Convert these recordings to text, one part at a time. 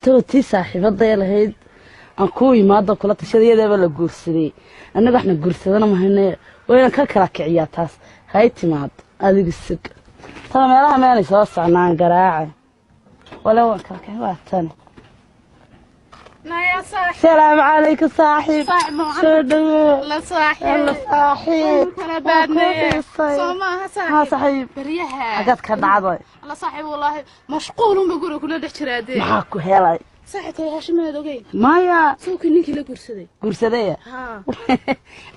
توتي صاحبة يلهيد أنكوي ما ضل كل تشذي يده ولا جورسدي أنا إحنا جورسدنا ما هنا وين كراك عياتاس هاي تماد هذه السك ترى ما لها ماني صوص عن قراعة ولا هو كراك واتني يا صاحب السلام عليكم صاحب صاحب لا صاحب يلا صاحب أنا بعدني صومها صاحب صاحب بريها حاجات كذا عضي الله صاحب والله مشغول بقول كل ده شرادي معاكو هلاي صاحب يا هاشم هذا اوكي مايا سوق نينكي لا غورسدي قرصدية ها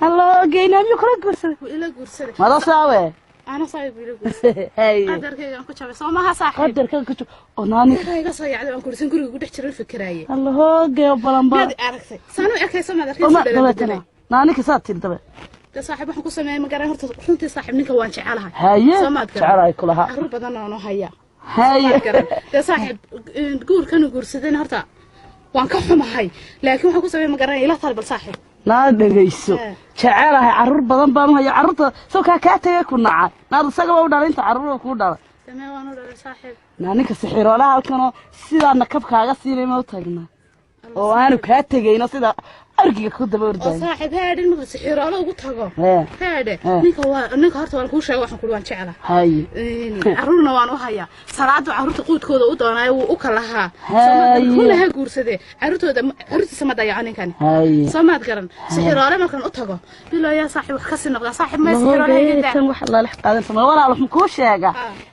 الله جينا ميكرو قرصدي لا غورسدي ما تصاوي أنا صاحب لا غورسدي هاي قدر كي أنكو شبه صومها صاحب قدر كذا كتو أناني هاي قصي عاد أنكو رسن كل قدر شر الفكراية الله جاي بلنبا هذا أركسي سانو أكيد سما ذاك وما قلتنا ناني كسات تنتبه ده صاحب وحنا كوسمة ما قرأنا هرت صاحب نينك وان شعلها هاي شعرها كلها عروض بدنا أنا هيا هاي ده صاحب نقول كانوا قرصدين هرتا وان كحهم هاي لكن وحنا كوسمة ما قرأنا إلا طالب الصاحب لا دقيسو شعرها عرور بدن بام هي عرورته سو كاكاتيga ku nacay naad isaga u dhalay inta caruur ku dhalay tamay waan u dhalay saaxiib naaninka sixiroolaha halkan sida nakabkaaga siinay ma u tagna oo aanu ka tagayno sida argiga ku daba orday saaxiib haadin ma sixiroolo ugu tago haade ninka horta waan ku sheegay waxaan ku waan jeclaa hay caruurna waan u hayaa salaadu caruurta quudkooda u doonay uu ka lahaa kullaha guursaday caruurtiisa ma dayacaan ninkan samaad garan sixiroole markan u tago bilaa yaa saaxiib wax ka sii noqda saaxiib ma sixiroole tan wax la qaadan sama walaal wax ku sheega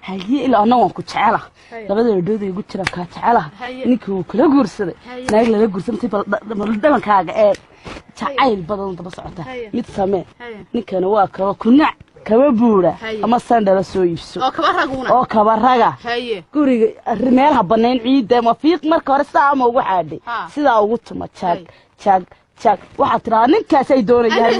hayi ilaa anna waan ku jeclaa labada dhood ay ugu jiraan ka jeclaa ninkii kula guursaday naag la guursantii dhabankaaga jacayl badan daba socota mid samee ninkana waa kaba kunac kaba buura ama sandala soo iibso oo kaba raga guriga meelaha banayn ciida ma fiiq marka hore saama ugu xaadhay sida ugu tuma jag waxa tiraa ninkaas ay doonayaan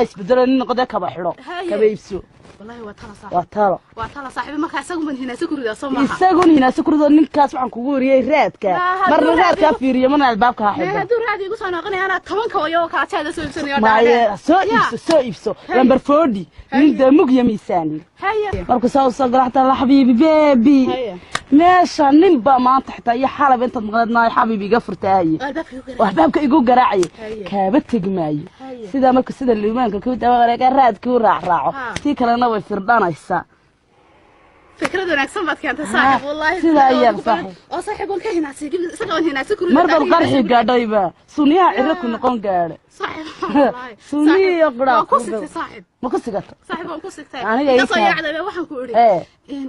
isbedelo nin noqda kaba xidho kaba iibso والله واتلا صاحب واتلا صاحبي ما كاسغ من هنا سكريدا سو ما isagoo hina sukurido ninkaas waxaan kugu wariyay raadka marna raadka fiiriyo marna albaabka xidho hadu raadi igu soo noqonay ana 10 ka wayo ka taada soo iibsanayo dhaadhe soo iibso lambar 40 nin damug yamiisani markuu soo garaxta la xabiibi baby meesha nin ba maanta xitaa iyo xalab inta maqladnaa xabiibiga furtaaye albaabka igu garaacay kaaba tagmaayo sida marka sida liimaanka ku dawareega raadka u raaco tii kalena way firdhanaysa فكرة wanaagsan baad keentay saaxiib wallahi sida ayaan saaxiib oo saaxiibon ka hinaasay isaga on hinaasay ku mar bal qarxi gaadhayba suniya ciro ku noqon gaadhay saaxiib wallahi suniya qura ku sigtay saaxiib ma ku sigato saaxiib on ku sigtay aniga soo yaacday waxaan ku iri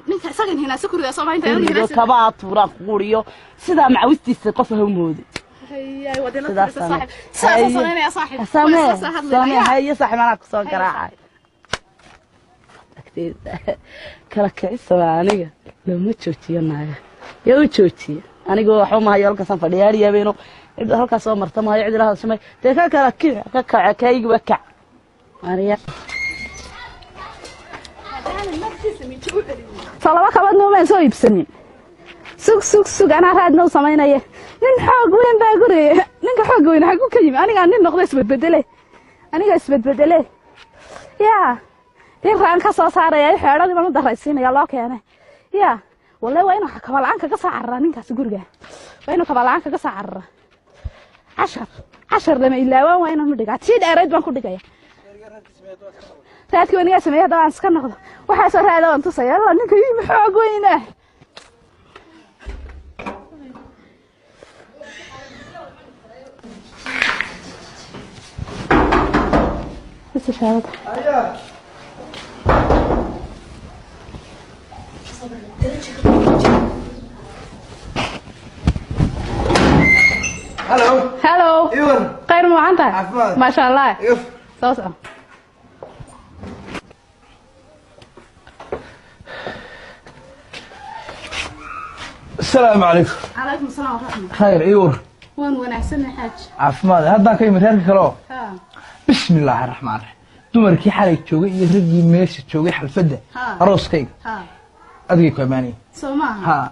ninka isaga hinaasay ku ridaa Soomaaliya inta hinaasay kaba tuura quriyo sida macawistiisa qof hawmoodi هيا ودينا صاحب صاحب يا صاحب سامي هيا صاحب انا كسو قراعه kala kicisa aniga lama joojiyo naaga yaa u joojiyo aniga waxa ma hayo halkaas fadhiyaar yaabeyno halkaas soo marta ma hayo cid ilaha samay taa kala kaca kayga wakac ariya salaba kabad noo ma soo iibsanin sug ana raadno sameeyay nin xoog weyn baa guriga ninka xoog weyn xagu ka yimi aniga nin noqday isbedbedele yaa nin raan ka soo saaray xeeradii ma daraysiinaya loo keenay yaa wallahi waa inuu kabalaan kaga saaraa ninkaas guriga waa inuu kabalaan kaga saaraa 10 lama ilaawaan waa inuu dhigaa tii dheereed baan ku dhigaya raadkii waniga sameeyay dawaan iska noqdo waxa soo raado aan tusay alla ninka yimi xoog weyn بس شاهد هلو خير مو عنك ما شاء الله صوصه السلام عليكم عليكم السلام ورحمه خير ايور وناكسن حاج عافماد هدا كاي مريرka karo بسم الله الرحمن الرحيم dumarkii xalay joogay iyo ragii meesha joogay xalfada arooskayga adiga ku amaanay Soomaa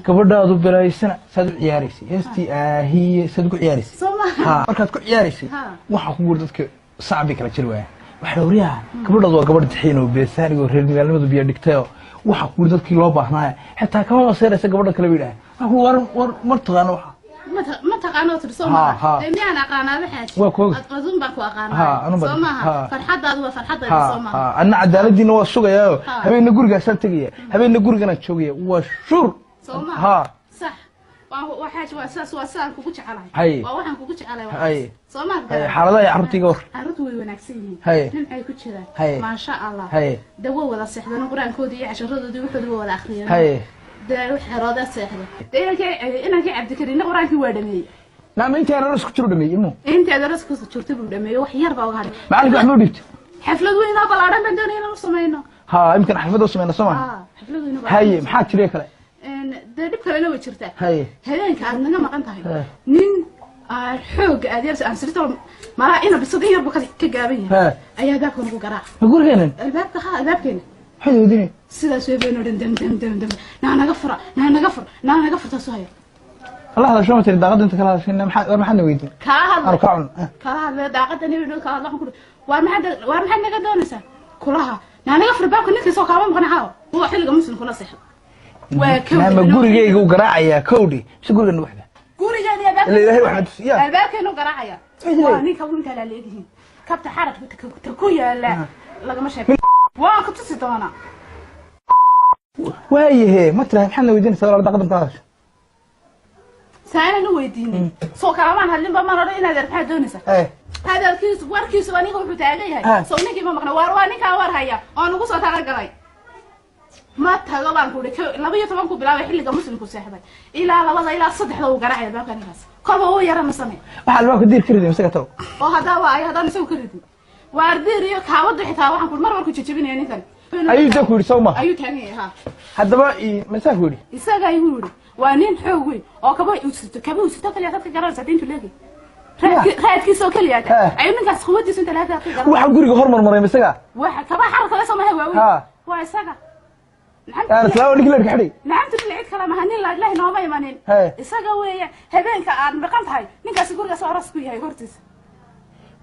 gabadhaadu baraysana sad u ciyaaraysay heestii aahiye sad ku ciyaaraysay Soomaa markaad ku ciyaaraysay waxa ku guur dadka sacbi kala jir waaya waxa wariyaa gabadhaadu waa gabadh taxiin oo beesaanigo reer magaalnimadu biyo dhigtay waxa ku dadkii loo baahnaa xitaa kama maseeraysa gabadha kale wiilaa war martaqaano waxa ما تقانو ترسوما ميان أقانا بحاج أظن باكو أقانا سوما فرحة هذا فرحة سوما أنا عدالة دي نوا السوق يا هبين نقول جالس تجيه هبين نقول جنا تشويه وشور سوما صح وحاج وسان كوكش على وواحد كوكش على سوما حالة يا عرتي جور عرتي ونكسيه نمحي كوكش ذا ما شاء الله دوا ولا صح ده نقرأ كودي عشان رد دوا ولا آخرين ده حرادة ساحرة ده أنا كعبد كريم قرآن في وادمي نعم أنت أنا رأسك تشرب دمي إنه أنت أنا رأسك تشرب دمي وحيار بوغاري معلك محمود ديت حفلة وين أبغى العرب عندنا هنا وسمينا ها يمكن حفلة وسمينا سمع حفلة وين هاي محاك شريك له ده نبكر أنا وشرته هاي هذين كأننا ما كنت هاي نين حوج أدير أنسرته ما أنا بصدقني أبغى كجابين أيه ذاك هو قراء نقول هنا الباب كها الباب كنا حلو ديني سيدا سويبينو دم نانا قفر تسوي الله هذا شو مثل داقد أنت كلا شيء ما حد ويدي كهذا داقد أنا بيقول كهذا هم كله وما حد نقدر كلها نانا قفر باكو نكسي سو كمان قنعه هو حلقة مسلم كله صح ما قوري جاي قراعة يا كودي شو قول إنه واحدة قوري جاي يا اللي هي واحد يا الباك إنه قراعة يا واني كون كلا ليه كبت حرك تكويا لا مش هيك وان كنت ستوانا وايه ما ترى محنا ويدين سوالف داقد مطاش سأنا نويديني سو كمان هاللي بمرة إنا ذا الحد دونسة هذا الكيس وركيس واني هو بتاعي سو نيجي بمكنا واني كوار هيا أنا قصة تاعي قراي ما تهجبان كوري لبيه طبعا كو بلاوي حلي جمسلم كو ساحبه إلى لبضة إلى صدح لو قراي ده كان يحس كم هو يرى مسامي وحال ما كدير كردي مسكته وهذا واي هذا نسوي كردي واردير يو كعوض حتى واحد كل مرة كنت تجيبين يعني كان أيوة تقولي سوما أيوة تاني ها هذا بقى مساك ولي إساق يقولي وانين حوي أو كبوي ستة كليات كجران ساعتين تلاقي خير كيسو كليات أيوة نقص خواتي سنت ثلاثة واحد قولي هرمر مرة مساك واحد كبا حركة لسه ما هو وإساق أنا سلام عليك لك حدي نعم تبلعت كلام هنين لا الله نوما يمانين إساق ويا هبين كأن بقنت هاي نقص يقول قصة راسك وياي هرتس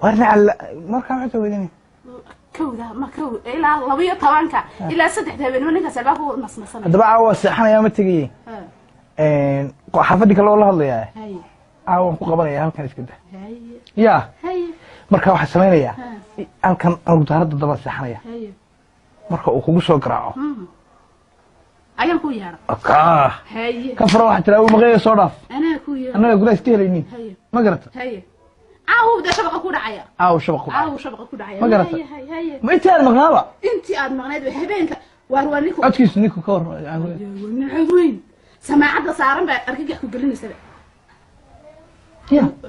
ورنا على مركب عتو ويدني كودا ما كود إلى لبيه طوانك إلى صدح ذهبين ونك سباقه نص مثلا هذا بقى عوا سحنا يا متجي حفظك الله الله يا عوا قبل يا هل كان كده يا مركب واحد سمينا يا هل كان أرجع هذا الضبط سحنا يا مركب وخوج سو قراعه أيام كويا كفر واحد تلاقيه مغير صرف أنا كويا أنا أقول استهليني ما قرأت ده شبكة كود عيا شبكة كود عيا ما قرأت ما أنت أنا مغنابة أنت أنا مغنابة هبينك وارونيكو أتكيس نيكو كور وين سماعة صارم بأرجع كقولين سبع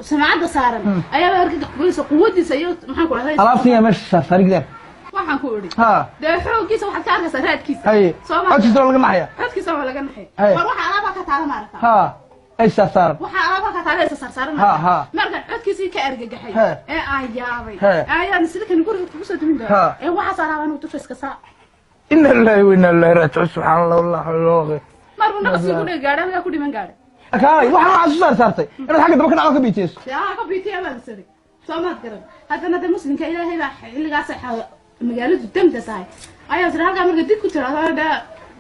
سماعة صارم أيام أرجع كقولين قوتي سيوت ما حنقول هذا عرفتني يا مش صار كده waxaan ku iri de xoogiisa waxa ka arkaysa raadkiisa Soomaaliya soo laga naxaya raadkiisa waa laga naxay war waxa alaaba ka taala maarata ay saaran waxa alaaba ka taala saaran marka raadkiisa ka argagaxay ayaabay ayaan sidkan guriga ku soo dumin doona waxa saaran uu tufiska saa inna lillahi wa inna ilaihi raaji'uun subhanallah wallahi marna naqsi ku gaadhan ku dhiman gaadhay akaay waxa saartay inaad xagga daba ka biitiyay ka biitiyay baan sari Soomaad garan hadana muslimka ilaahay baa xilligaas magaaladu damda sahay ayaa siraalka marka dib ku tiraahdo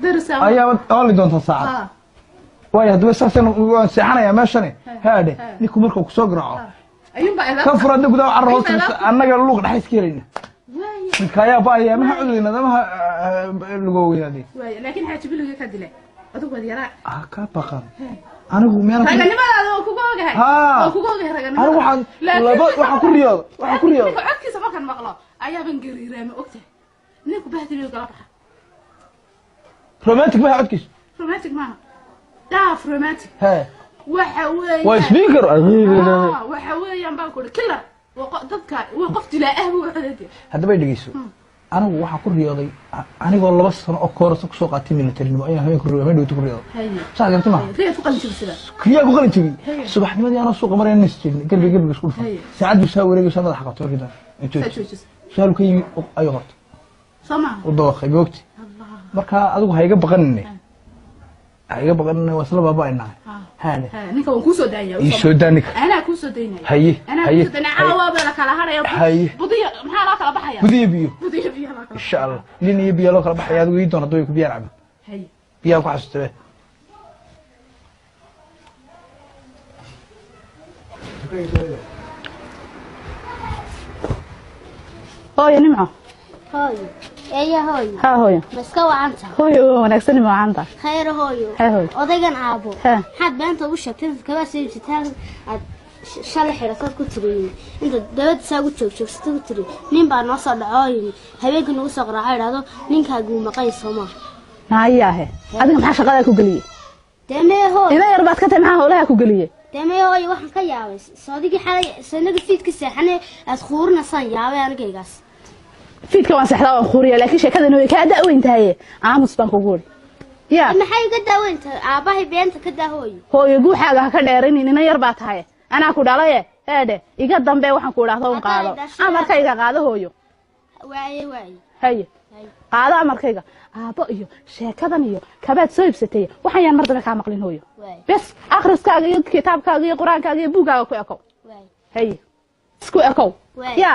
darasa ayaa oo doonta saacad way hadba saasan waan seexanaya meeshani haade niku marka ku soo garaaco ayuun baa ka furada gudaha carro annaga luuq dhaxays keenayna midkaya baaya ma cudurina damaha lugo weynaadi way laakiin xaajibiliga ka dilay adigu wad yaraa ka baqan anigu meel raganimada oo kugu ogahay raganimada anigu waxaan ku riyoodo codkiisa markaan maqlo ayaa ban gariirama ogtahay ninku bahdiliyo gala baxa romantic ma codkiis romantic ma daaf romantic waxa weeye waa speaker waxa weeyaan baan ku killer dadka waa qof dilaa buu xadayay hadaba dhigeyso anigu waxaan ku riyooday anigoo 2 sano oo koorso ku soo qaatay militarinimo ayaa habeen ku riyooday dhawto ku riyooday saa gartay ma reer ku qalin jibsada kiya ku qalin jibi subaxnimadii aan suuqa mareen nisjin galbi isku dhufay saacad soo wareegayso madax qabto ridan intuu سألوا كي أيوة سمع وضوخ جوكتي مركا أدوك هيجا بقنني هيجا بقنني وصل بابا إنها هذا نيكا ونكوسو دايا يسود دانك أنا كوسو دايا هي أنا كوسو دايا عاوة بلا كلا هذا يا بدي محل كلا بحيا بدي بيو بدي بيو إن شاء الله لين يبي يلو كلا بحيا دوي دون دوي كبير عم بيا ku xasuustay hooyo nimco hooyo eeya hooyo ها hooyo bas ka wacanta hooyo wanaagsan nimco maanta khayr hooyo ها hooyo odaygan aabo ها maxaad beenta ugu sheegtay kaba saysitaan aad shalay xiraasad ku tiriyay inta dawladda saa ugu joogsatay ku tiri nin baa noo soo dhacooyin habeenkii nagu soo qaraacay idhaahdo ninkaagu maqay Soomaa naayahe adiga maxaa shaqada ku galiyay demee hooyo ina yar baad ka tahay maxaa howlaha ku galiyay demee hooyo waxaan ka yaabay soodigii xalay sanadii fiidka seexanay aad khuurna san yaabay anigaygaas fiidka waan saxdaa waan khuriya laakiin sheekadani way ka daaweyn tahay aamus baan ku guuri ya maxay ka daaweynta aabahay beenta ka daahooyo hooyo guuxaaga ha ka dheerinin ina yar baa tahay anaa ku dhalay eedhe iga dambe waxaan ku idhaahdo un qaado amarkayga qaado hooyo waaye haye qaado amarkayga aabo iyo sheekadan iyo kabaad soo ibsatay waxaan yaan mar dambe kaa maqlin hooyo bes akhriskaaga iyo kitaabkaaga iyo quraankaaga iyo buugaaga ku ekow haye isku ekow ya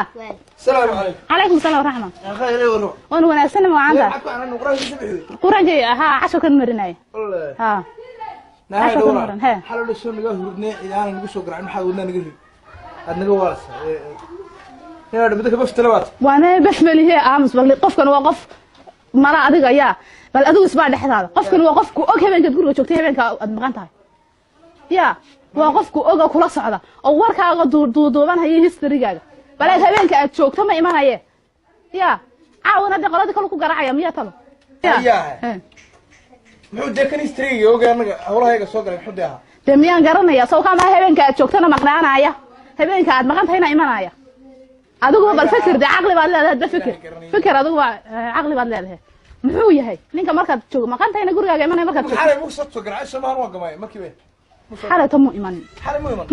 السلام عليكم عليكم السلام ورحمة خير ايه ورو وانا وناسنا معانا انا نقرا في سبحي قرانجي ها عشو كان مرناي والله ها نهاية عشو دورة كان ها حلو لسه نجا هردنا إذا أنا نجوا سوق رعنا حاولنا نجري أدنا جوالس يا رب بدك بفتلوات وانا بشمل هي امس بل قف كان وقف مرا ادغ يا بل ادو اسبا دخداد قف كان وقف كو اوك هبنك غورga joogtay habeenka aad maqan tahay ya waa qofku oga kula socda oo warkaaga duuduuban hayay historygaaga bal habeenka aad joogto ma imanaye ya caawina qolada kale ku garacaya miya talo ya muxuu deekan history yoga anaga hawlahayga soo galay muxuu deeha demiyaan garanaya soo kama habeenka aad joogtana maqnaanaya habeenka aad maqan tahayna imanaya adigu bal fikir de aqli baad leedahay fikir adigu aqli baad leedahay muxuu yahay ninka markaad joog maqan tahayna gurigaaga imanaya markaad joogto xalay muxuu soo galay Soomaaliya waa gamay markii xalay tamu iman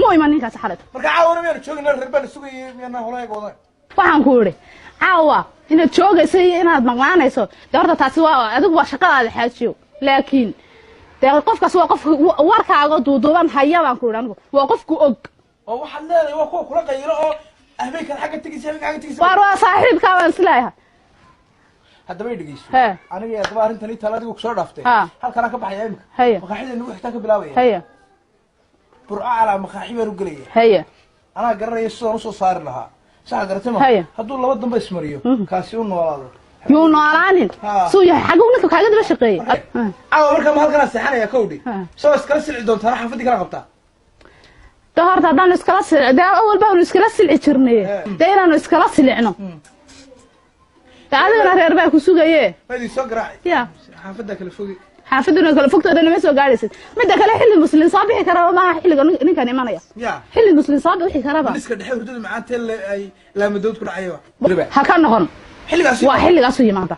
mu iman ninkaas xalay marka caawina miyaan joogina reerbaan sugay miyaan hawlahayga wadan waxaan ku yiri caawa inaad joogayso inaad maqnaanayso doorta taasi waa adigu waa shaqadaada xaajiyo laakiin qofkaas waa qof warkaaga duuduuban haya baan ku yiri anigu waa qofku og oo waxaad leedahay waa kuwa kula qayro oo habeenkan xagga tagis waa saaxiibka waan islaayahay hadaba dhigeyso aniga yaa daba arrintan inta adigu ku soo dhaaftay halkan ka baxaya imka maqaaxida nagu xigta ka bilaabaya haya burca ala maqaaxiba u galaya haya ana garanay sidoo soo saari lahaa sax garatay ma haduu laba dambe ismariyo kaasi u noolaado yuu noolaanin soo yahay xagu ninka kaaga daba shaqeeyay marka ma halkan saxanaya kowdi soo iskala silci doontaa xafadi kala qabtaa horta haddaan iskala silcino awal baanu iskala silci jirnay dee inaanu iskala silicno adigana reer baa ku sugaye madii soo garaaci ya xaafada kala fogi xaafaduna kala fogtooda ma soo gaaraysid midda kale xilli muslim soo bixi kara ma xilliga ninkan imanaya xilli muslim soo bixi kara ba iska dhaxay hurdada macaanteen ay laamadood ku dhacayo ha ka noqon xilligaas waa xilligaas u yimaada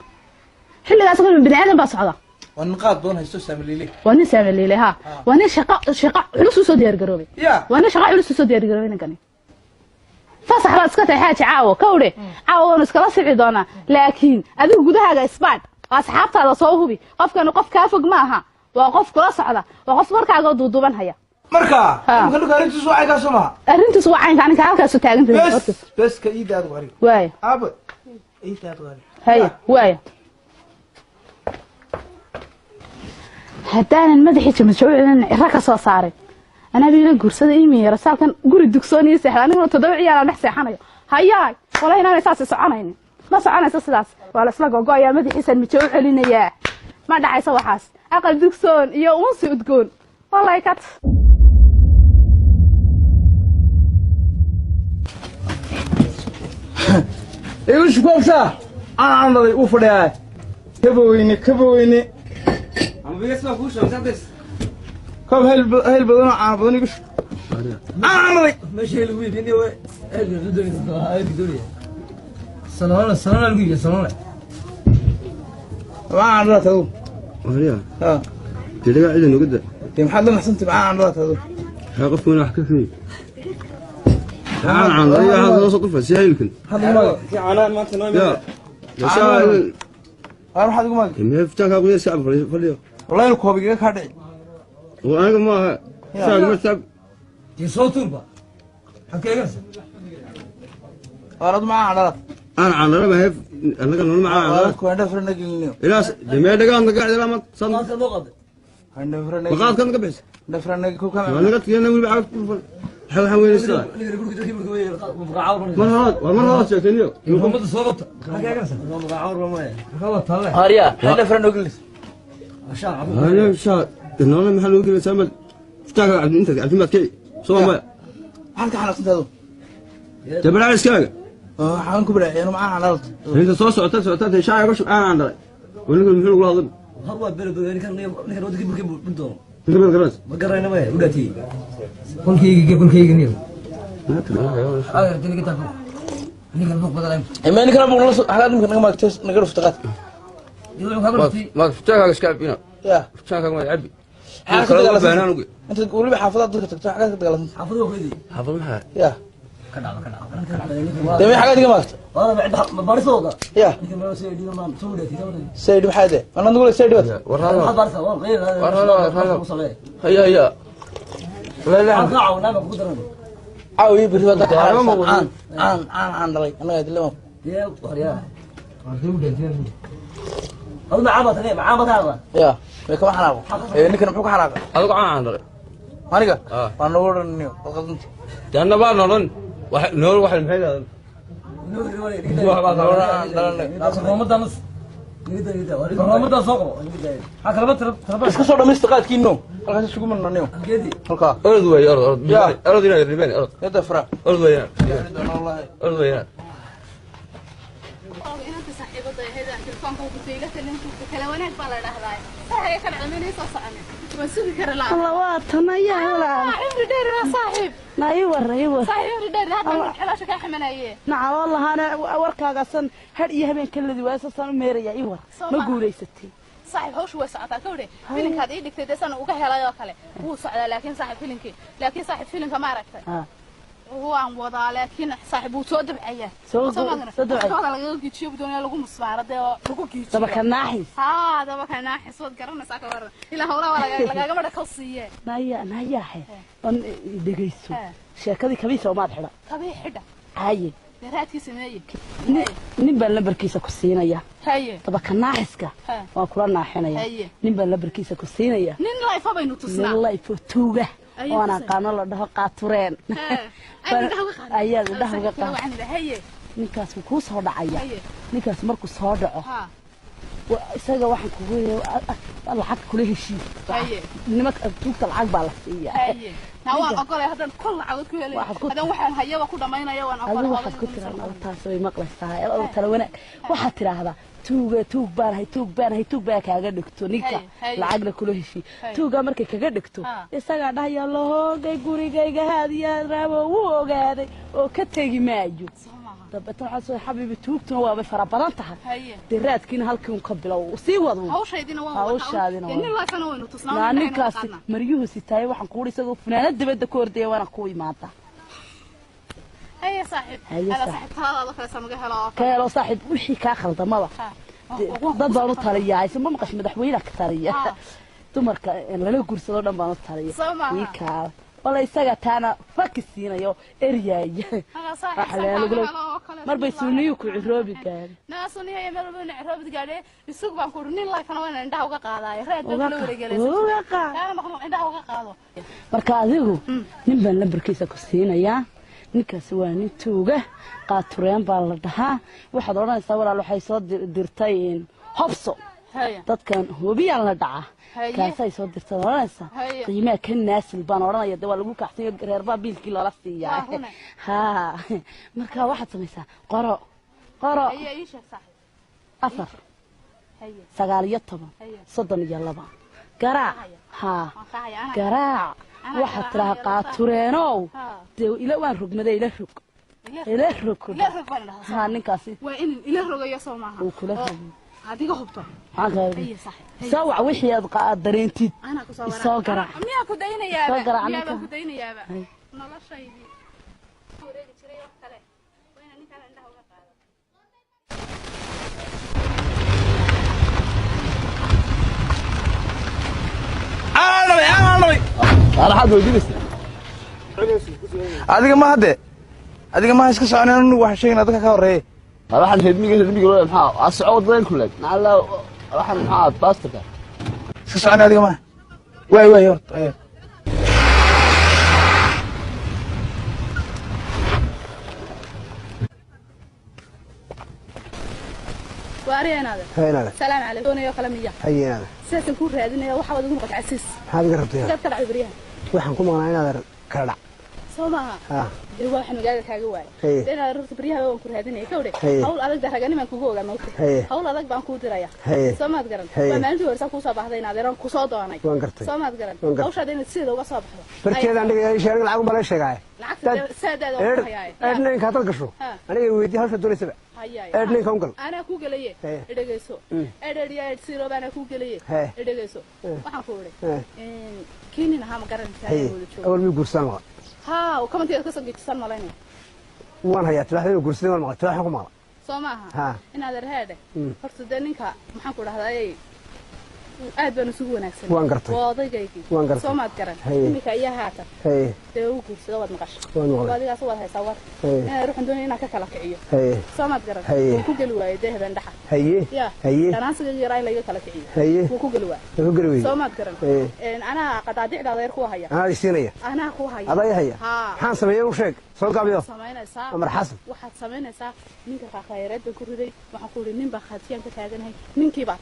xilligaas oo bini aadan baa socda ونقاط بون هيستو سامليلي وانا سامليلي ها وانا شقة علوس سو ديار قروبي وانا شقة علوس سو ديار قروبي نكني فصح بس كتي حاجة عاو كوري عاو نسكلا سبعي دونا لكن أذو جودها إسباد أصحابته على صوهبي قف كانوا قف كافق معها وقف كلا صعدة وقف مركع قدو دوبان هيا مركع ممكن نقارن تسوى عين كاسمها أرنت تسوى عين كأنك عارف كاسو تاجن في بس كإيد أدواري واي أب إيد أدواري هيا واي هدان المدحي تمشوا إن ركض صاري أنا بيقول قرصة إيمي رسالة كان قول الدكسوني سحر أنا تدوعي على نحسي حنايا هياي والله أنا أساس سعانين ما سعانا أساس ولا سلاق وقايا مدحي سن مشوا علينا يا ما دعي سوا حاس أقل دكسون يا أنسي وتقول والله كات إيش قوسا أنا عندي أوفر كبويني عم بيسمع كوش عم تعبس كم هل بدنا عابوني كوش عمري ماشي هلوي فيني وين هاي الدنيا سنة الجيجة سنة ما عرفت هذا هريا تلقى عيدنا قد يوم حد ما حسنت معاه عرفت هذا هاقف وانا احكي فيه عن هذا صدفة سهل هذا ما في عنان ما تنام يا سهل أروح أقول ما كم يفتح أقول يسحب فليو والله الكوبي كذا كارد وأنا ما سهل ما سحب دي صوت تربة حكي لك أرد معاه عرفت أنا عن ربع هيف أنا كان نقول معاه كويندا فرنا قلنا إلاس دمية دقان قاعد لا ما صن هذا نقد كويندا فرنا وقعد كان قبس فرنا كو كان أنا قلت أنا وين بعرف حوين الساعة مرة شكلني محمد الصوت غلط هلا هاريا كويندا فرنا قلنا عشان أنا شاء إنه أنا محل وكيل سامل فتاة عبد أنت عبد ما كي صوم ما halka xanaaqsantado جبل على سكاجة waxaan ku baraayay inuu macaan xanaaqto أنت صوت شاي وش أنا عندك ونقول محل ولا ضد هو بلد كان ودك بدون تقبل خلاص ما قرينا ما وداتي كل كي نير هذا تلقى تفوق نيجي نفوق بدل imaan kala boqol xalaad mid naga maagtay naga ruftaqad ما فتاة سكاجة فينا ya فتاة ما يعبي xaafadda dagaalansan inta waliba xaafadda dadka tagto xaga ka dagaalansan حافظوا كذي حافظ معها ya كان damay xaga diga maagtay والله بعد بارسوقه ya يمكن ما يصير دي ما سودتي sayid maxaade ana naqول sayid wad ورهلا بارسا والله غير ورهلا هيا لا لا قاعوا نام بقدرنا caawi biri wada ka aan dhalay anaga dilama يا وريا هذا عبط غير عبط هذا ya way kama xanaaqo ninkan muxuu ka xanaaqa هذا عن عندك aniga waan noo oranayo qaldanta لأن بقى نورن واحد نور واحد محل هذا رمضان نص رمضان صقر iska soo dhamaysta qaadkiino halkaas isugu marnaniyo halka أرض ويا أرض هنا الرباني أرض yada fara أرض ويا wallahi أرض ويا inanta saaxiibada ahayd telefoonka ku tiiga talintu kala wanaag baa la dhahdaayo saxiga kan cilmihiisa soo soconay ma sugi kara la الله واتنا يا هلا cimri dheer waa saaxiib ناي ور saaxiib dheer hadda xalaasha ka xamanaye نعم والله أنا warkaaga هل iyo habeenkii waasasan u meeraya ii war ma guuleysatay saaxiib hawshu way socotaa ka wade filinkaad ii dhigtay desan uga helay oo kale wuu socdaa laakiin saaxiib filinka ma aragtay waan wadaa laakiin saaxiib uu soo dabcaya soo dabcaya laga gijiyo doonaya lagu musbaarade oo lagu gijiyo dabaka naaxis dabaka naaxis wad garanaysaa ka waran ilaa hawlaha lagaga madha ka siiyee naayahay on dhegeyso sheekadii kabiisa oo maad xidha kabii xidha haye raadkii sameeyay nin baan lambarkiisa ku siinaya haye dabaka naaxiska waan kula naaxinaya nin baan lambarkiisa ku siinaya nin life baynu tusnaa nin life tuuga وانا قانون لا دهو قاطرين ayaa dhax uga qaad ninkaas ku soo dhacaya ninkaas markuu soo dhaco isaga waxaan kugu yeeray lacag kula heshiis nimanka tuugta lacag baa la siiyaa waan ogolay hadan kul lacag ku helay hadan waxaan hayaba ku dhameynaya waan ogolay waxaad ku tiraahdaa taas way maqlaysaa tala wanaag waxaad tiraahdaa tuug baan kaaga dhigto ninka lacagna kula heshii tuuga markay kaga dhigto isagaa dhahaya lohoogay gurigayga haadiyaa raabo wuu ogaaday oo ka tegi maayo dabata waxaa soo xabiibi tuugtuna waabay fara badan tahay dee raadkiina halkii un ka bilow sii wado hawshaadina waa ninkaasi maryuhu sitaayay waxaan kuuhi isagoo funaanad dibadda ku ordaya waana ku imaada هيا صاحب أنا صاحب هذا كذا سمجة هلا كلا صاحب وشي كاخر ضمضة ضد بانو تريا اسمه ما قش مدحوينة كتريا تمرك إن لا يقول صدق بانو تريا يكال والله يسقى تانا فكسينا يو إرياي أنا صاحب مر بيسونيوك عروبي قال ناسوني هي مر بين عروبي قال السوق بانكورنين لايف أنا وين عنده وقع قاضي راد بقول رجال وقع أنا ما عنده وقع قاضي مركزه نبى نبركيسة كسينا يا ninkaas waa nin tuuga qaatureen baa la dhahaa waxaad oranaysaa walaal waxay soo dirtay hobso dadkan hubiyaan la dhaca kaasay soo dirtay oranaysaa qiimaha ka naasil baan oranaya waa lagu kaxsay reer baa biilkii loola siiyaa ha marka waxaad samaysaa qoro afar 19 garaac ha garaac waxaad tiraha qaatureenow dee ila waan rogmaday ila rog haa ninkaasi waa in ila rogayo soo maaha uu kula rog adiga hubto soo wac wixii aad dareentid soo garaac miyaa ku daynayaaba noloshaydii wareegi jiray wax kale waa inaan ninkaan indhaha uga qaado أنا حد وجلس adiga ma hade adiga ma iska soconeen waxa sheegna dadka ka horeeyay waxaan hedmiga loo maxaa ascod weyn ku leeg nala waxaan maxaa baastarka si socon adiga ma way horta وارينا هذا سلام عليكم يا كلامية هيا سياسن كور هذين waxa wada noqon casiis هذا قربتي dadka dhacay bariyaha waxaan ku maqnaa inaad kala dhac Soomaha waxaan magaalada kaaga waay inaad rarta bariyaha oo ku raadinay ka wada hawl adag daragan man kugu ogaa mawta hawl adag baan ku diraya Soomaad garan waa maalintii hore ku soo baxday inaad ku soo doonay Soomaad garan hawsha inay sida uga soo baxdo barkeeda aniga ay sheegay lacag bala sheegay lacagta saadada oo hayay eedneen ka dad gasho aniga weydii hawsha doonaysa eedneen kan gal ana ku galay edagayso edariya siro bana ku galay edagayso waxaan ku oray keenina ha ma garanaysaa awal mi gursan ma ها وكمان تيجي قصة جيتسان مالين وان هي تلاحظين وقرصين وان مقطع تلاحظين كم سماها إن هذا هذا فرصة دينك محن كل هذا أي aad baan isugu wanaagsan waan gartay waadaygaykii Soomaad garan imika ayaa haata ee uu guursado wad maqash wadiga soo wada haysaa war ruuxan doonay inaan ka kala kiciyo Soomaad garan uu ku gali waayay deeban dhaxa haye tanaasiga yaray laga kala kiciyo uu ku gali waayay Soomaad garan ana qadaadicda reer ku haya ana siinaya ana ku haya aday haya waxaan sameeyay u sheeg soo gaabiyo sameynaysaa amar xasan waxaad sameynaysaa ninka khayraad ku riday waxaan ku riday nin ba khatiyan ka taaganahay ninkii baa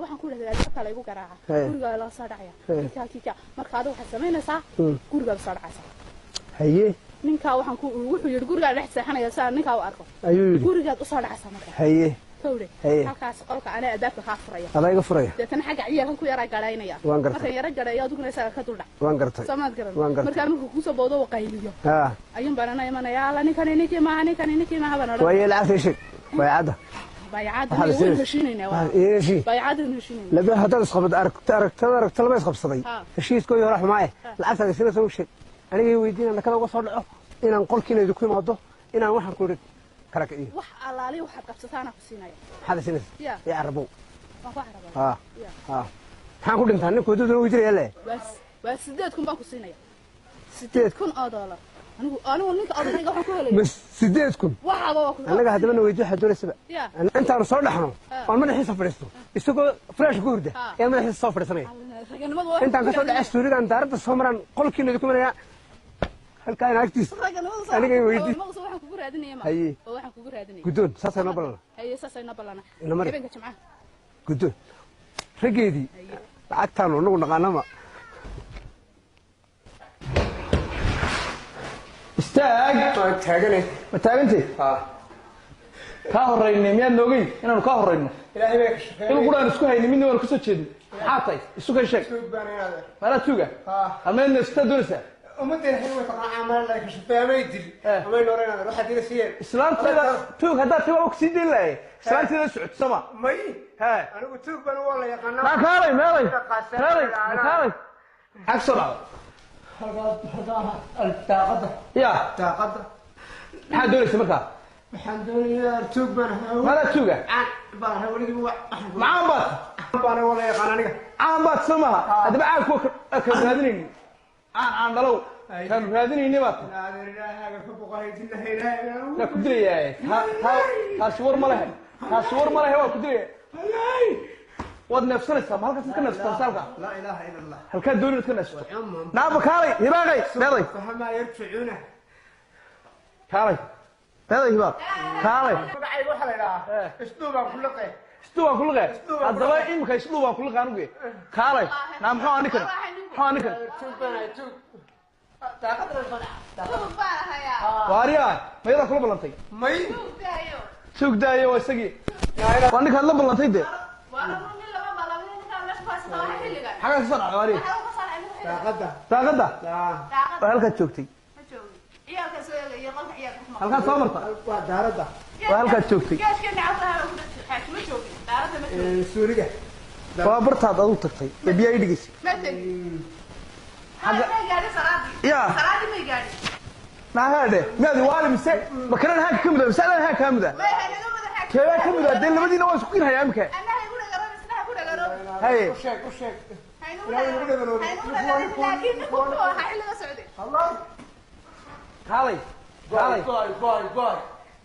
waxaan ku leeyahay dadka la igu garaaca guriga la soo dhacaya kika marka aad waxa sameynaysaa guriga la soo dhacaysa haye ninka waxaan ku wuxuu yiri guriga dhex seexanaya saa ninka uu arko guriga u soo dhacaysa marka haye tawle halkaas qolka ana adaabka ka furaya adayga furaya dadana xaga ciyaarka ku yara galaynaya marka yara galayo aduguna isaga ka duldhac waan gartay Soomaad garan marka markuu ku soo boodo waqayliyo ayun baranay imanaya la ninkan ma habana way la afishay way ada bay'ad weyn heshiinayna bay'ad heshiinayna laba hadal isqabad aragtada laba isqabsaday heshiisko iyo raxmaaye lacagta sida soo sheeg aniga weydiinana kada uga soo dhaco inaan qolkiina idinku imaado inaan waxaan ku kala kiciyo wax alaali waxa qabsataana ku siinaya hada sinas ya arabo waxaan waxaan ku dhintaa nin koodada u jiray le bas 8,000 baan ku siinaya 8,000 anigu ninka odayga waxaan ku helay bas 8,000 waxaba waa ku anaga hadaba weydiyo xadooraysa inta aan soo dhaxno oo madaxiisa fadhiisto isagoo flash ku hurda ee madaxiisa soo fadhiisanaya intaan ka soo dhacay suurigan daarada Soomaran qolkiina idinku manaya halka ay agtiis aniga weydiyo waxaan kugu raadinaya ma waxaan kugu raadinaya gudoon saasay noo balana saasay noo balana habeenka jimcaha gudoon rageedii lacagtaan anagu naqaanama استاج تاغني ما تاغنتي ka horeynay miyaad noogay inaanu ka horeyno ilaahay bay ka shaqeeyay inuu quraan isku hayni midna waan ku soo jeedin xaatay isu ka sheeg mara tuuga ameedna iska doonaysa umadeen xilwa taqaan amal la ka shaqeeyay dil ama noorayna waxa diga siiyay islaamtada tuug hadda tiba og sidii lay islaamtada socod sama may ha anigu tuug baan wala yaqaan ma kaalay meelay aksora الطاقة يا طاقة محل دولة سمكة محل دولة توق بنا ماذا توقع؟ بنا ولدي معاهم بات بنا ولا يقانني عام بات سمها هذا بعد كوك أكل هذين عن ضلوا كان هذين نبات هذا فوق هاي الله لا كدري يا ها شور مله ها شور مله هو كدري واد نفسنا السلام هل كنت نفسنا السلام لا إله إلا الله هل كان دولة كنا نفسنا نعم كاري يباغي بيضي فهما يرفعونه كاري بيضي يباغ كاري فقعي روح لها اسلوبا كل قي اسلوبا كل قي الدواء إمك اسلوبا كل قي نوقي كاري نعم حوا نكن حوا نكن واريان ما يلا كل بلانتي ماي سوق دايو وسقي وانك هلا بلانتي دي حاجة صنع غريب طاقة وهلك تشوكتي هلك صامرتا وهلك تشوكتي سوريا وابرت هذا أول تقطي يبي يدقيس يا ما هذا ما هذا وعلم سك مكان هاك كم ذا مسألة هاك كم ذا كذا كم ذا دين لما دينا واسكين هاي أمك هاي وشك كالي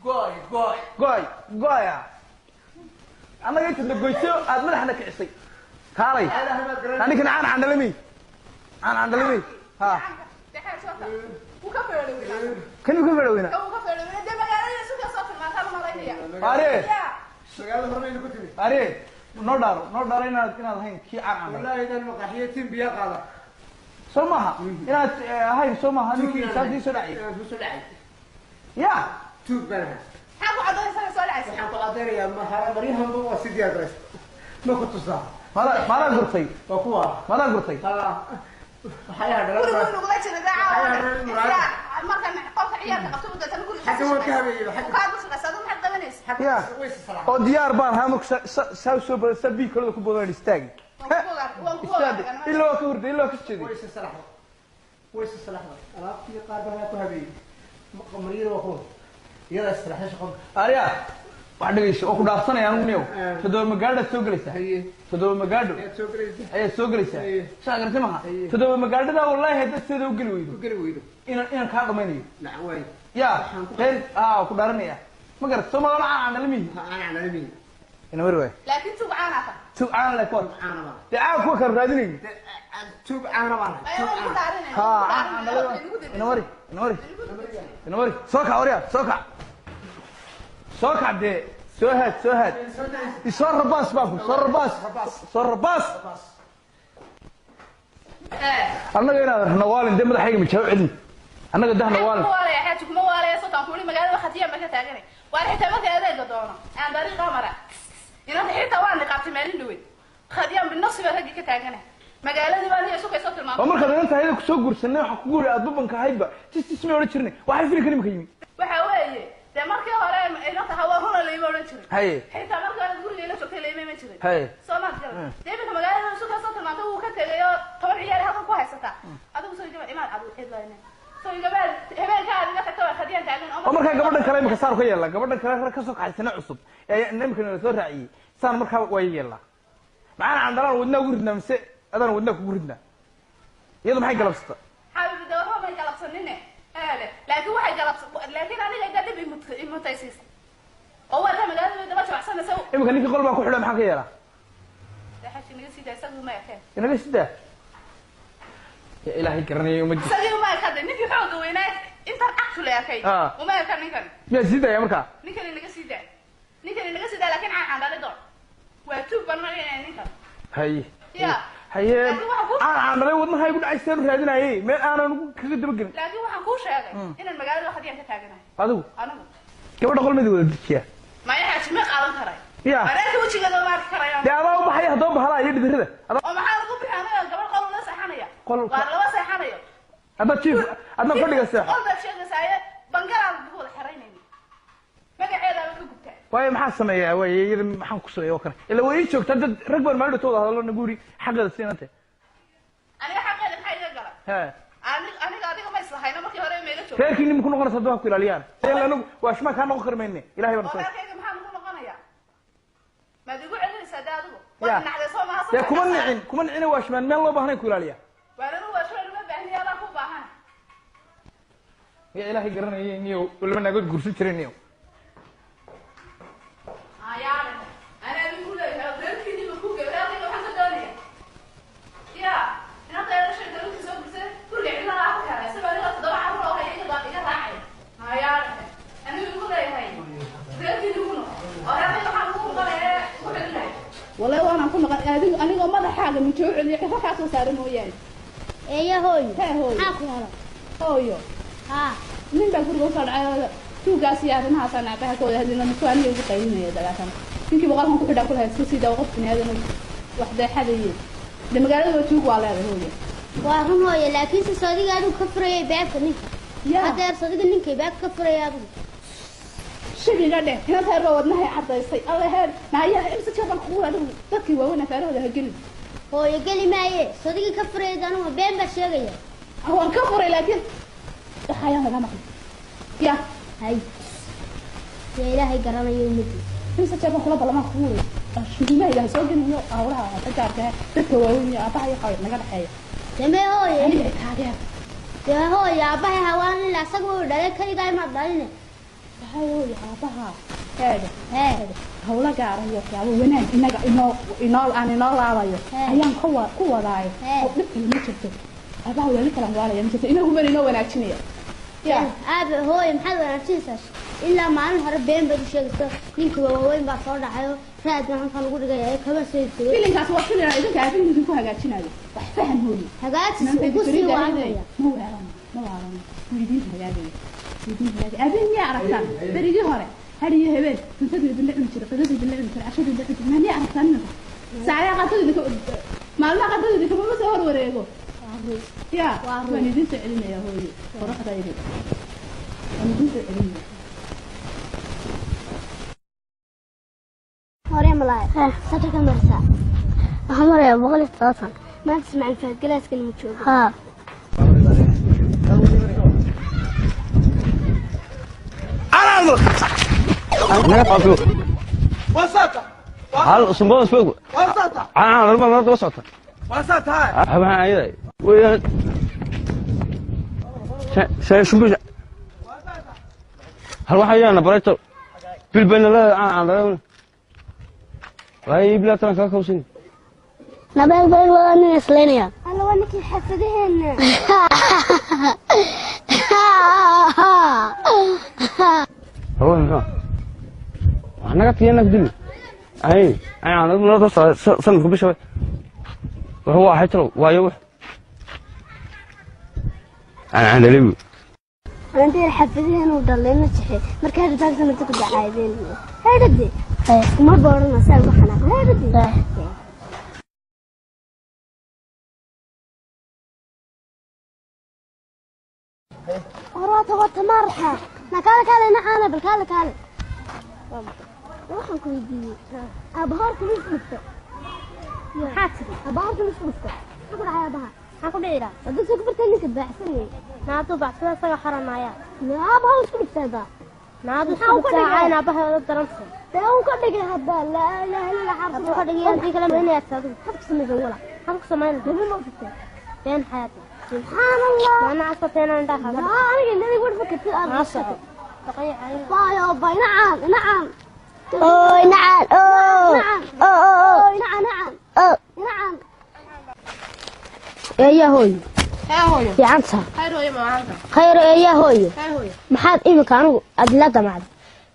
gooya annaga inta goyso aad madaxna kicisay kaalay aniga aan candalami ha kan ku fadhawina are no dharo inaad hayn kii aan wallahi idan maqaxiyatin biya qaada somaha inaad hayn somaha ninkii saadii soo dhacay ya tuug bana حاكو عدوية سنة سؤال عايز حاكو عدوية يا مهارة مريهم بوا سيدي أدرس ما كنت صح ما لا قرطي وقوة ما لا قرطي حياة كل نقولك شنو ذا ما كان قوة عيالك قطوب ده تنقول حكوا كهبي وكادو شنو سادو محد دمنيس يا او ديار بان هامك ساو سو سبي كله ku boodaan istaag ilaa ka hurday ilaa ka jeeday ويس الصلاح alaabti qaar baa ku habeeyay qamariyo waqo yada istiraxay shaqo ariya wax dhigayso oo ku dhaafsanayaan ugu neeyo tadoo magaada soo galaysa tadoo magaado ay soo galaysa shaqarti ma tadoo magaadada wallahi hadda sidoo gali weydo inaan ka dhamaynayo nacway ya teen ku dharanaya ma garat Soomaali aan nalmi ina marway laakiin tuug caana la koor taa ku ka raadinay tuug caana baan ina mari soo ka oriya soo ka de soo had isoo rabaas baaku soo rabaas annaga inaad nawaalin de madaxayga ma jaw celin annaga dahna waalin waalay xaaj kuma waalay soo taan kuuli magaalada khatiya ma ka taaganay waa xitaa markay adeega doono aan dariiqa mara inaan xitaa waan niqaabtay maalin dhaweyd khadiya min nasiba ragi ka taaganay magaaladii baan iyo suuqay soo tilmaamay oo marka inta hayda ku soo guursanay waxa ku guuray adubanka hayba tisme oran jirnay waxa filim kalim ka yimi waxa weeye de markii hore ina tahay waa hore leeyma oran jiray haye xitaa markii hore guriga ila joogtay leeyma ma jiray haye Soomaad garan deebiga magaalada suuqa soo tilmaamay uu ka tagayo 10 ciyaar halka ku haysata adigu soo jaba imaad adu xidlayna soo gabar habeenka adiga tagtay khadiyan taagan oo marka gabadhan kale imka saar ka yeela gabadhan kale ka soo kaxaysana cusub ee nimkana soo raaciyay saan marka way yeela macaan andalaan wadna guridna mise adan wadna ku guridna iyadu maxay galabsata حابب دورها ما يقلب سنينه لكن واحد قلب لكن انا قاعد ادب المتيسيس هو ده مجال ده ما احسن اسوي imka ninka qolba ku xidhay maxaa ka yeela حاجه نيجي سيده اسوي ما كان inaga sida ya ilaahay garanayo ma jiro سوي ما كان نيجي xoog weynaa inta aqtu leeyahay uma kan ninkan ya sida ya marka ninkan inaga sida laakiin aan dhalido waa tuug banaan ninkan hay ya haye aan dhalay wadnahay ku dhacaysay raadinayay meel aanan kaga daba gelin laakiin waxaan ku sheegay inaan magaalada khadiyaan ka taaganahay adigu anigu gabadha qolmadi wada dijiya ma yahay ma qaadan karay ya bareerka wajigeeda ma arki karayaan adaa u baxay hadoo bahala iyo dhibirada oo maxaa lagu bixinaya gabadh qol la saxanaya waa laba saxanayo ada chief adna fadhiga sax qolda sheegaysaa bangalaan ku wada xiraynayni magaceeda ka gubtaa way maxaa sameeyaa way yiri maxaan ku sameeyo kale ila way joogta dad rag baan maaldo tooda hadalna guuri xaqada siinante aniga xaqeeda maxay iga galay aniga adiga ma islahayna markii hore meela joogay reerkii nim ku noqonaysa dad ku ilaaliyaan anagu waa shma ka noqon karmayne ilaahay baan reerkayga maxaa ku noqonaya ma digu celinaysa daadigu waa naxda soo ma ya kuma nicin waa shmaan meel loo baahnay ku ilaaliya waana waa soo lama baahniya la ku baahan ya ilaahay garanayay niyo wala naga gursu jireen niyo ayaan ana bikula reerkii dib ku gabadha waxaan ka doonaya ya ina tayo shaqada ku soo gurse kulli ila la ku kala sabab la tadaba aan roo hayay iga raacay ayaan ana bikula yahay reerkii dib ku oo reerkii waxaan ku qalay ku xilay والله وانا كنا قاعدين انا ما حاجه من جوع اللي كفاك صار مويان ايه هوي هوي حاكو هلا هوي ها من بقول وصل على تو قاسيات ما سنه بها كود هذين المكان اللي قيمه دغاتن كنتي بقالهم كخدا كل هاي سوسي دا وقف بني ادم وحده حديه لما قالوا تو ولا هوي وهم هوي لكن سودي قالوا كفري باب نيك هذا سودي نيك باب كفري ابو شيء قاعد هنا ترى ودنها عطيسي الله هاد ما هي امس شاف الخوره dadkii waawna taarada hagelin hooyo gali maaye sodigi ka fureedan oo been ba sheegaya waan ka furay laakiin waxaya laga maqlay ya hay ilaahay garanayo midi imsa jaba kula balama khuure ashuma ilaahay soo geliyo awraha tajaarka dadka waaweyn abaha iyo qawid naga dhaxeeyo samee hooyo aniga taageer ya hooyo abaha hawaan la asagu dhalay kaliya ma dhalin هاي عابها هذا hawla gaar ah iyo waxyaabo wanaag inaga inoo laabayo ayaan ku wadaay oo dhibka ma jirto abaha wali kala waalaya ma jirto inagu bari inoo wanaajinaya يا أبا هو يمحل ولا تنساش إلا ما أنا هرب بين بدو شيء نينك وين بعصر حيو فاد ما كان يقول جاي كذا شيء فيلم كاس وصل لنا إذا كان فيلم يكون هجاتين هذا فهم هو هجات بوسي وعمية مو عارم يدين هجاتين أبين يعرف كان بريجي هراء هذه هبل تنتظر باللعب كذا تنتظر باللعب كذا عشان باللعب ما لي أعرف عنه ساعة قتل ذيك ما لا قتل ذيك ما مسهر وريقه يا وأنا دين تعلمنا يا هوي صراحة دايري أنا دين تعلمنا هوري ملاي صدق مرسا أحمر يا بغلي ثلاثة ما تسمع الفات جلاس كلمة شوف ها أنا قافلو وسطة هل سنبوه سبوه وسطة أنا ربما وسطة وسطة هاي أبها أيضا ويا شو هل واحد أنا بريته في البين لا أنا لا يبلا ترى كاكوسين نبي بيلوني سلينيا أنا وانك حسدين هو هنا أنا قلت أنا بدل أي أنا لا سنة كبيرة وهو حيترو وايوه أنا عندي ليبي أنت حفظين وضلينا تحي مركز تاكسي ما تقول عايزين هادي ما بورنا سالفة حنا هادي وراته وتمرحة نكالك على نحنا بالكالك على روحنا كويدي أبهارك مش مستوى يا حاتري أبهارك مش مستوى أقول على أبهار أقول إيرا بدك كبرت إنك بحسني نادو بعثنا سجى حرام عيال لا أبهار مش مستوى نادو ساعة أنا أبهار الدراسة لا هو كده جه هذا لا إله إلا حرف هو كده جه عندي كلام هنا يتصل حرف سمي جوالا حرف سمين قبل ما فتح بين حياتي سبحان الله أنا عصبتين أنا داخل لا أنا قلنا يقول فكرت أنا عصبت تقيع عليه باي نعم نعم أوه نعم أوه أوه نعم نعم نعم يا هوي يا عنصر خير يا معلم خير يا هوي هوي محاد إيمك أنا أدلة معد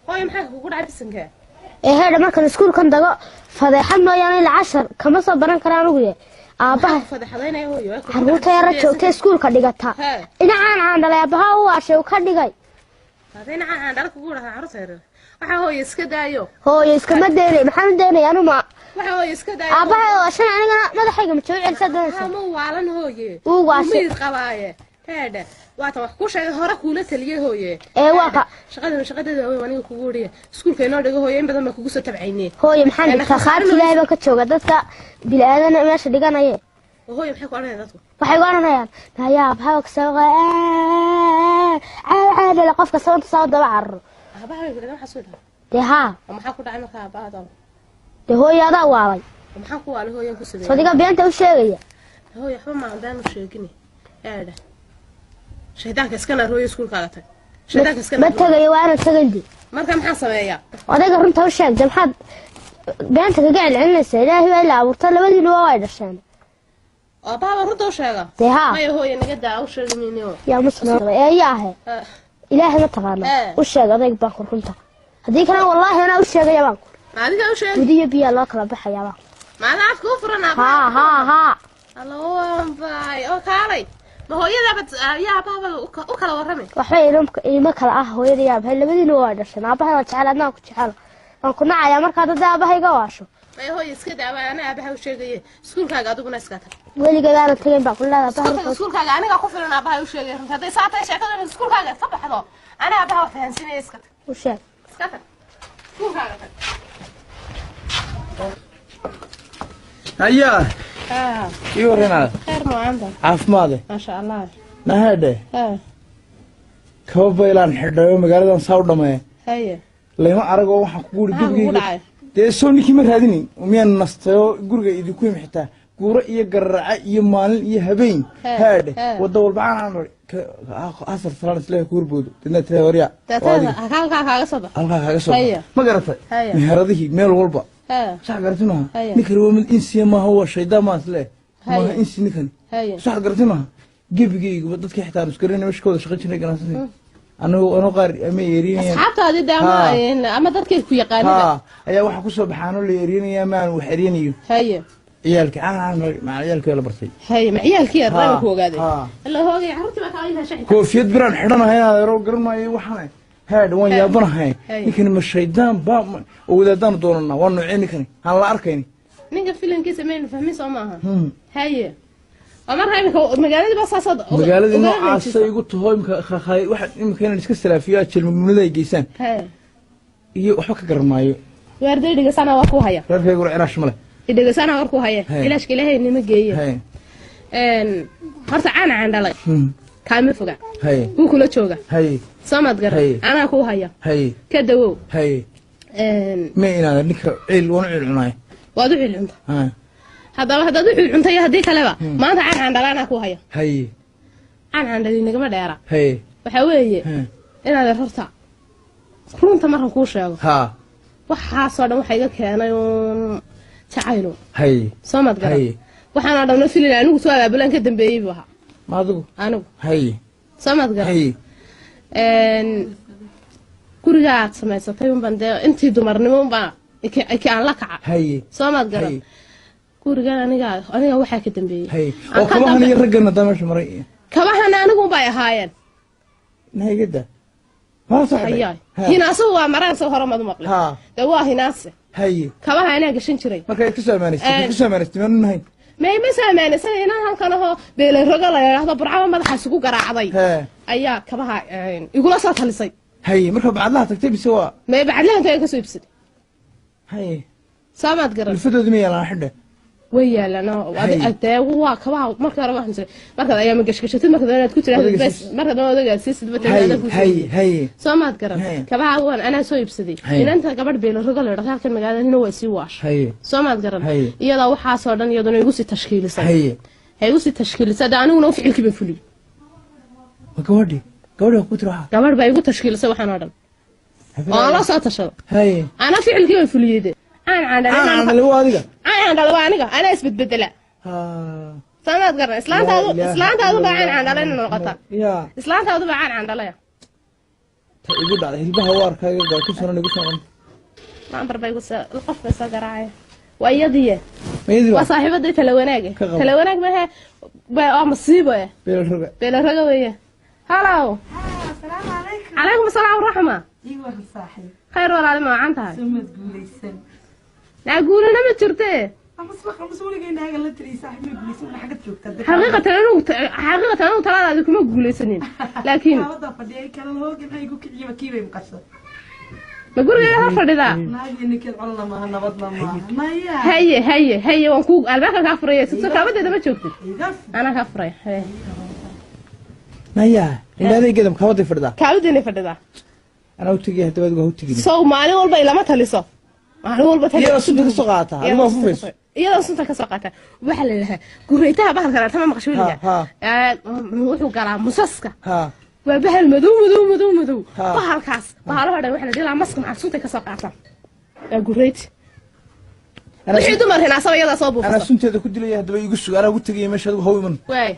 هوي محاد وقول عارف سنكه هذا ما كان سكول كان دقة فضحنا يعني العشر كم صبرنا كلامه وياه أباه فضحنا يا هوي حروتها يا رجال تسكول كدقتها إن عن لا أباه هو عشان كدقي هذين عن دارك وقولها عروسها waxa hooyo iska daayo hooyo iska ma deeray maxaan deeray anu ma waxa hooyo iska daayo abaa shan aniga madaxayga ma jooc celsa doonaysa ma waalan hooyo uu waashay mid qabaaye heeda waata wax ku sheegay hore kuula taliyay hooyo waa shaqada hooyo aniga kugu wariya iskuulka inoo dhigo hooyo in badan ma kugu soo tabcaynay hooyo maxaan dhigtaa khaar ilaahay baa ka jooga dadka bilaadan meesha dhiganaya hooyo maxay ku oranayaan dadku waxay ku oranayaan hayaa abaa sawaqa caada qofka soo daba carro abaa way gudana waxa soo dhaw ها maxaa ku dhacay markaa baadal hooyada waalay maxaa ku waalay hooyan ku sameeyay sadiga beenta u sheegaya hooyo waxba ma been u sheegin yaada shaydaanka iskana hooyo iskuulka tag shaydaanka iskana ma tagay waana tagandi marka maxaa sameeyaa odayga runta u sheeg maxaad beenta ka gacelcelinaysa ilaahay waa la abuurta labadiina waa dhasheen baaba runta u sheega ma hooyo naga daa u sheegayniyo yaa muslim yaahe ilaahay ma taqaana u sheeg odayga baan ku runta hadii kana wallahi ana u sheegaya baan adiga u sheeg gudiyo biya loo kala baxaya baan maana afku furana ha aloo baay oo kaalay ma hooyada bad yaa baaba u kala warramay waxay ilmo kala ah hooyada yaa baa labadiina waa dhashan aabaha waa jecel adna ku jecel aan ku nacaya marka dad aabahayga waasho ma hooyo iska daawaa ana aabaha u sheegay iskuulkaaga adiguna iska tag weliga aan tagayn baa kullada aabaha iskuulkaaga aniga ku filan aabaha u sheegay runta haday saatay sheekada iskuulkaaga ka baxdo ana aabaha fahansinay iska tag u sheeg iska tag هيا يورينا خير ما عندك عافماده ما شاء الله نهده كوبيلان xidhayo magaaladan soo dhamay haye leema arago waxaan ku guuri dibgiga deesoo ninkii ma raadinin umiyaan nastayo guriga idinku yimid xitaa guuro iyo garaaca iyo maalin iyo habeen haadhe wada walba aan asar salaan isla kuurboodo dadna taa wariya halkaa kaaga soo ma garatay meheradihi meel walba sax garatay ninkan waa mid insi ma huwa shaydaa ma isle ma insi ninkan sax garatay ma gebigeyga dadka xitaa iskareen meeshkooda shaqo jiray ganacsi أنا قاري أمي يريني أصحابته دائما أما تذكر في قاري أيوة واحد كسر بحانه اللي يريني يا مان وحريني هي عيالك أنا مع عيالك ولا برصي هي مع عيالك يا الرجل هو قاعد اللي هو عرفت ما تعيلها شيء كوفية بران حرنا هنا يروح قرن ما يوحنا هذا وين يابنا هاي يمكن مش شيطان با وإذا دان دورنا وانو عيني كني هلا أركيني نيجي فيلم كيس مين فهمي سماها هي أمر هاي مقالة بس أصدق مقالة إنه عصا يقول تهاي خاي واحد يمكن نسكت سلافيات شل من ذا يجيسان هي وحكي قرمايو وارد يدق سنة وأكو هيا وارد يقول عراش مله يدق سنة وأكو هيا إلاش كله هي إني مجيء هرت أنا عند الله كام فوقه هو كله شوقه سمعت قرر أنا أكو هيا كدو ما إنا نك عيل ونعيل عناي وادو عيل عنده هذا دحول cunta iyo hadii kaleba maanta aan dhalana ku haya aan dhalina gama dheera waxa weeye inaad rarta runta markan ku sheego waxa soo dhan waxa iga keenay jacaylo soomad garan waxaan dhalna filin anigu soo abaabulan ka dambeeyay waxa maadigu anigu soomad garan guriga aad samaysatay bande intii dumarnimo baa aan la kaca soomad garan guriga aniga waxa ka dambeeyay oo kabahan iyo ragana damash maray kabahan anigu bay ahaayeen naygada ma saxay hinaaso waa maraan soo hormad maqlay waa hinaas kabaha aniga gashan jiray markay ku saameynaysan ma saameynaysan inaan halkan oo beelay roga la yiraahdo burcaba madaxa isugu garaacday ayaa kabaha igula soo talisay marka bacadlaha tagtay bisoo ma bacadlaha intay ka soo ibsaday saamad garan fadoodu ma yeelan xidhe ويانا أدي هو كباه مركز روح نسوي مركز أيام القشقشة مركز أنا تكون ترى بس مركز أنا وده سيس بتمنى هي سامات كرم كباه هو أنا سوي بسدي إن أنت قبل بين الرجال الرجال كان مقعد إنه هو يسواش سامات كرم يلا وحاصل دن يدنا يقصي تشكيل سد هي يقصي تشكيل سد أنا ونوفي الكبير فلي وكوردي كترها قبل بيقول تشكيل سوا حنادم أنا صوت شر هي أنا في الكبير فلي ده أنا اللي هو هذا أنا اسمه بدلة سامع تقرأ إسلام هذا بعين عن الله نقطة إسلام هذا بعين عن الله يقول على هل بهوار كذا كل سنة نقول سنة ما عمر بيقول القف بس قراعة وأيديه وصاحبة دي تلوناجي ما هي بقى مصيبة بلا رجع وياه هلاو السلام عليكم عليكم السلام ورحمة أيوة صاحب خير ولا ما عنتها سمت قولي السن أقول أنا ما ترتيه حقيقة أنا ترى هذا كم أقول سنين لكن بقول يا هفر ذا هي وانكوك الباقي كفرية ستة بدي ما شفتي أنا كفرية نايا إذا ذي كده مكودي فردا كودي فردا أنا وتجي هتبغى وتجي سو مالي والله إلا ما تلصق مالي والله تلصق يا صدق سقاطة أنا ما فوز يلا صنطة كسقطة وحل لها قريتها بحر كلام تمام مقشولية وحو كلام مسسكة وبحر مدو بحر كاس بحر هذا وحنا ديلا مسك مع صنطة كسقطة قريت وحي دمر هنا سوي يلا صوبه أنا صنطة إذا كنت لي هذا يقص أنا قلت لي مش هذا هو من واي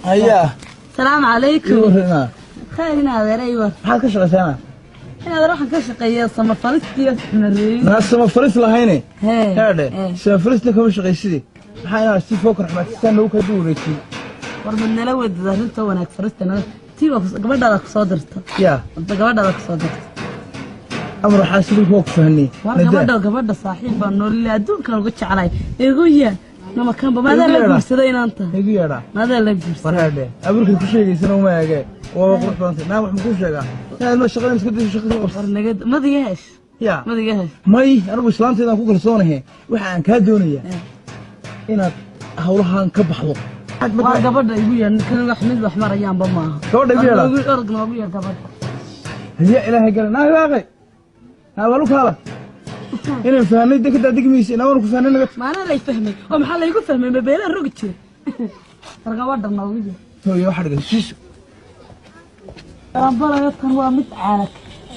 أيه السلام عليكم خيرنا هذا أيوة حالك شو غسنا أنا أروح كشقية صم فريستي من الريف ناس صم فريست لهيني هذا صم فريست لكم شو غيسدي حنا استي فوق رحمة تستنى وكدوريتي ورمنا لو ذهبت وأنا فريست أنا تيجي قبل هذا صادرت يا أنت قبل هذا صادرت أمر حاسبي فوق فهني قبل صاحب بانو اللي أدون كانوا قتش علي يقول نما كان بماذا لا جرسدين أنت يقول ماذا لا جرس فرهده أبوك الكشري سنو ما يجي وأقول فرنسا نعم محمود شجع لا ما شغلنا مسكت شغل أصلا نجد ما ذيهاش يا ما ذيهاش ماي أنا بسلامت إذا أقول صونه هي وحن كادونية هنا هورها نكبحه قبل يقول يعني كنا نحمل بحمر أيام بما قبل يقول أرقنا ويا قبل هي إلهي قال ناي واقي هذا هذا إن فهمني دك دك ميسي نورك فهمني ما أنا لا يفهمي ومحل يقول فهمي ما بين الرقتي رجع ورد النووية هو واحد قال شيش ربنا يفهم ومتعارك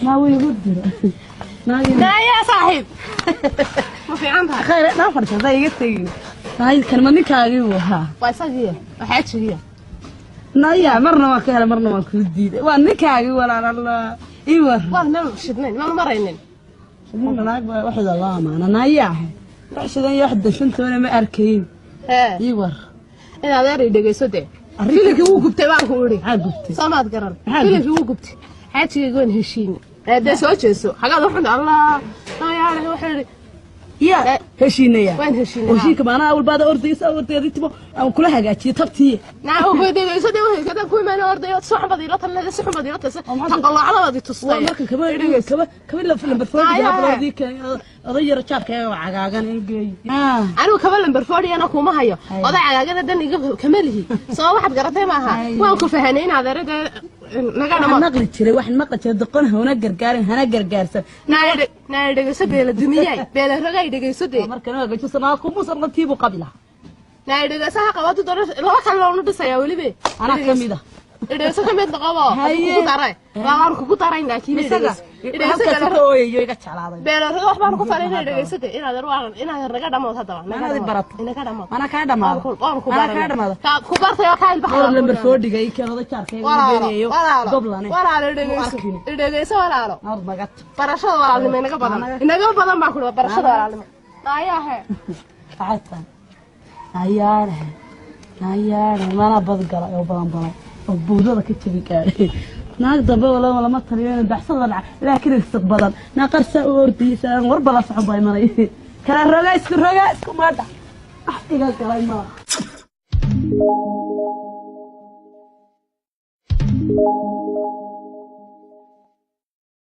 ناوي يقدر لا يا صاحب ما في عندها خير لا فرصة زي قلت هاي الكلمة نكاغي وها واسقيه وحاجيه نايا مرنا ما كهلا مرنا ما كرديد وانكاغي ولا الله ايوه والله شدنين ما مرينين أنا واحد الله ما أنا نايا عشان يحد شنت وأنا ما أركين ايوه إن هذا ريد جيسده فيلك هو قبت بقى كوري عقبتي سامات قرن فيلك هو قبت حاجة يقول هشين هذا سوى جسوا حاجة روحنا الله نايا هو حري يا هشينية وين هشينية وشيك ما أنا أول بعد أرضي أرضي تبغى أو كلها جاتي تبتي نعم هو بدي جيسده وهي كذا كل ما أنا أرضي صح بديلات أنا صح بديلات حق الله على بدي تصطيح كمان لما بتفرج على ذيك أغير شابك وعجاجان أنا كمان لما برفوري أنا كوما هيا وضع عجاجان ده نجيب كمله سواء واحد قرطه معها وأكو فهنين هذا رد نقل تري واحد نقل تري دقنها ونقر قارن هنقر قارس نادي جيسده بيل الدنيا بيل الرجاء جيسده مركنا جيسو سناكم وصلنا تيبو قبلها نادي جيسها قوات دور لا كان لو ندس يا ولي بي أنا كميدا إذا سكمت دقوا كوكو ترى لا أنا كوكو ترى إنك إذا سكت أوي يجي كتشالاد بيل الرجاء ما نكون فارين نادي جيسده إن هذا روان إن هذا الرجاء دموت هذا أنا هذا برات إن كذا دموت أنا كذا ما أنا كذا ما كبرت يا كايل بحر لما برفوري جاي كذا ده شارك ولا إذا جيسه ولا لا نار بقت برشة ولا لما إنك بدن ما كله برشة ولا لما نايا عطا نايا ما أنا بذكر يا بدن بودة كتبي كاري نقدر ولا ما تريين بحصل لكن استقبلا ناقص أوردي سان وربلا صعبة مري كان الرجاء ما ده أحكي لك ما